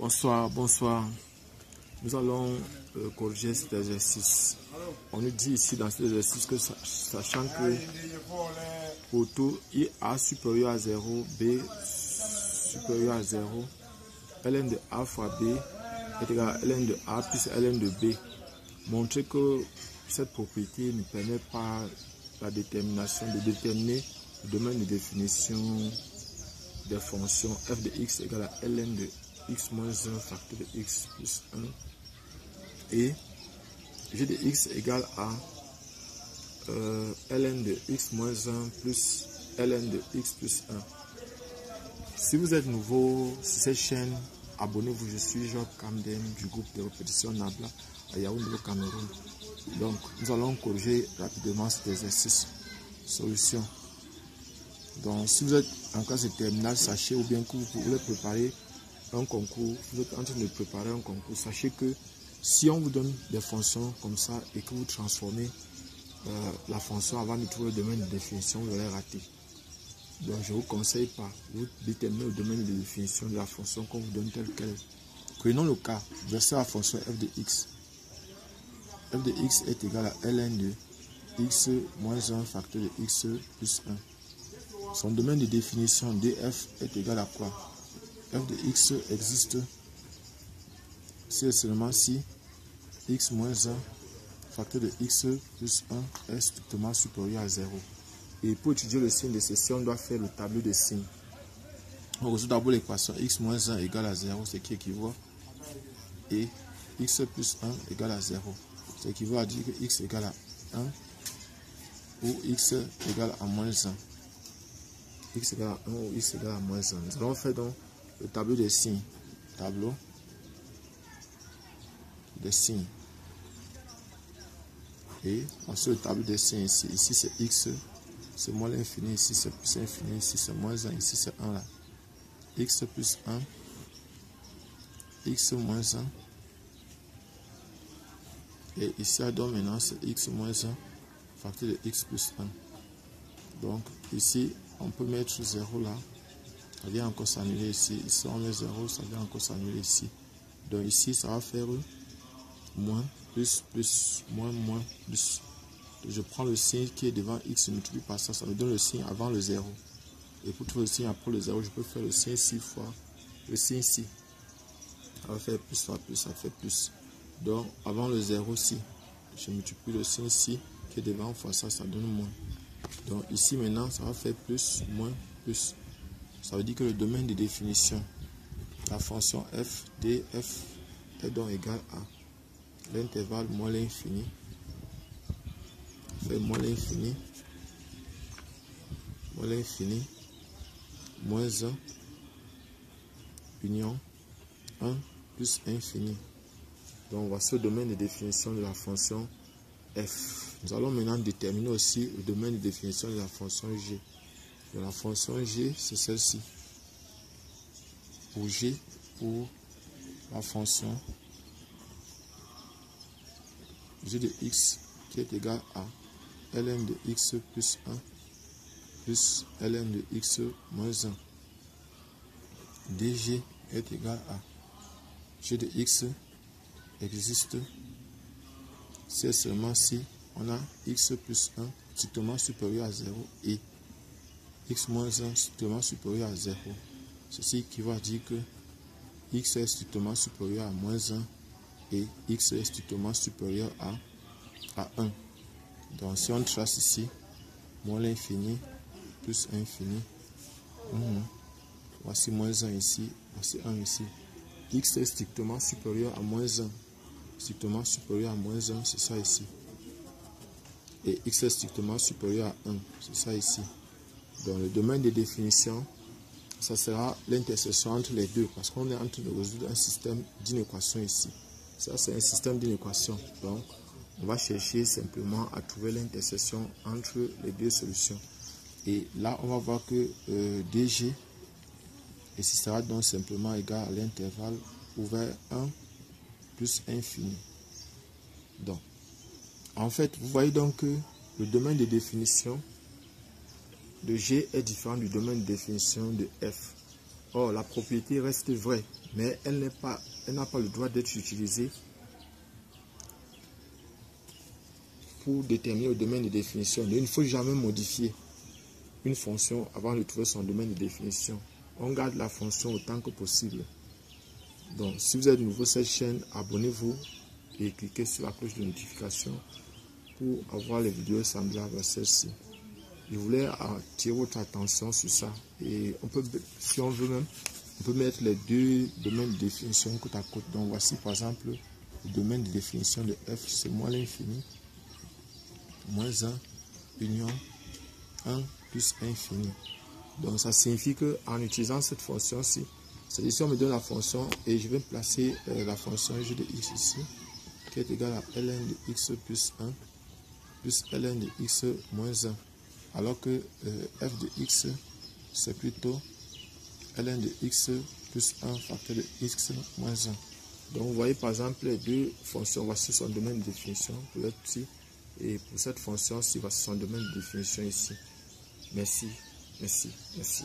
Bonsoir, bonsoir. Nous allons corriger cet exercice. On nous dit ici dans cet exercice que sachant que pour tout A supérieur à 0, B supérieur à 0, ln de A fois B est égal à ln de A plus ln de B. Montrer que cette propriété ne permet pas la détermination de déterminer le domaine de définition des fonctions f de x égale à ln de x moins 1 facteur de x plus 1 et g de x égale à ln de x moins 1 plus ln de x plus 1. Si vous êtes nouveau sur cette chaîne, abonnez-vous. Je suis Job Camden du groupe de répétition Nabla à Yaoundé au Cameroun. Donc nous allons corriger rapidement cet exercice. Solution. Donc si vous êtes en classe de terminale, sachez ou bien que vous voulez préparer un concours, vous êtes en train de préparer un concours, sachez que si on vous donne des fonctions comme ça et que vous transformez la fonction avant de trouver le domaine de définition, vous allez rater. Donc je ne vous conseille pas, vous déterminez le domaine de définition de la fonction qu'on vous donne telle qu'elle. Prenons le cas, versez la fonction f de x. F de x est égal à ln de x moins 1 facteur de x plus 1. Son domaine de définition df est égal à quoi? F de x existe si et seulement si x moins 1 facteur de x plus 1 est strictement supérieur à 0. Et pour étudier le signe de ceci, on doit faire le tableau de signes. On résout d'abord l'équation x moins 1 égale à 0, ce qui équivaut, et x plus 1 égale à 0. Ce qui équivaut à dire que x égale à 1 ou x égale à moins 1. X égale à 1 ou x égale à moins 1. Nous allons faire donc le tableau des signes. Tableau des signes. Et ensuite le tableau des signes ici. Ici c'est x, c'est moins l'infini. Ici c'est plus infini. Ici c'est moins 1. Ici c'est 1 là. X plus 1. X moins 1. Et ici donc maintenant c'est x moins 1 facteur de x plus 1. Donc ici on peut mettre 0 là. Ça vient encore s'annuler ici. Ici on met 0, ça vient encore s'annuler ici. Donc ici ça va faire moins, plus, plus, moins, moins, plus. Je prends le signe qui est devant x, je multiplie par ça, ça me donne le signe avant le 0. Et pour trouver le signe après le 0, je peux faire le signe 6 fois le signe ici. Ça va faire plus fois plus, ça fait plus. Donc avant le 0 ci, je multiplie le signe ci qui est devant fois ça, ça donne moins. Donc ici maintenant, ça va faire plus, moins, plus. Ça veut dire que le domaine de définition, la fonction f df est donc égal à l'intervalle moins l'infini, fait moins l'infini, moins 1, union 1 plus infini. Donc voici le domaine de définition de la fonction f. Nous allons maintenant déterminer aussi le domaine de définition de la fonction g. De la fonction g, c'est celle-ci. Pour g, pour la fonction g de x qui est égal à ln de x plus 1 plus ln de x moins 1. dg est égal à g de x existe si et seulement si on a x plus 1 strictement supérieur à 0 et x moins 1 strictement supérieur à 0. Ceci équivaut à dire que x est strictement supérieur à moins 1 et x est strictement supérieur à 1. Donc si on trace ici, moins l'infini plus infini, voici moins 1 ici, voici 1 ici. X est strictement supérieur à moins 1. Strictement supérieur à moins 1, c'est ça ici. Et x est strictement supérieur à 1, c'est ça ici. Donc le domaine de définition, ça sera l'intersection entre les deux, parce qu'on est en train de résoudre un système d'une équation ici. Ça c'est un système d'une équation. Donc on va chercher simplement à trouver l'intersection entre les deux solutions. Et là on va voir que dg et ce sera donc simplement égal à l'intervalle ouvert 1 plus infini. Donc en fait vous voyez donc que le domaine de définition de g est différent du domaine de définition de f. Or, la propriété reste vraie, mais elle n'a pas le droit d'être utilisée pour déterminer le domaine de définition. Donc, il ne faut jamais modifier une fonction avant de trouver son domaine de définition. On garde la fonction autant que possible. Donc, si vous êtes nouveau sur cette chaîne, abonnez-vous et cliquez sur la cloche de notification pour avoir les vidéos semblables à celle-ci. Je voulais attirer votre attention sur ça. Et on peut, si on veut même, on peut mettre les deux domaines de définition côte à côte. Donc, voici par exemple le domaine de définition de f, c'est moins l'infini, moins 1, union 1 plus infini. Donc, ça signifie qu'en utilisant cette fonction-ci, c'est-à-dire si on me donne la fonction et je vais placer la fonction g de x ici, qui est égale à ln de x plus 1 plus ln de x moins 1. Alors que f de x, c'est plutôt ln de x plus 1 facteur de x moins 1. Donc, vous voyez par exemple les deux fonctions, voici son domaine de définition pour l'autre ici. Et pour cette fonction-ci, voici son domaine de définition ici. Merci, merci, merci.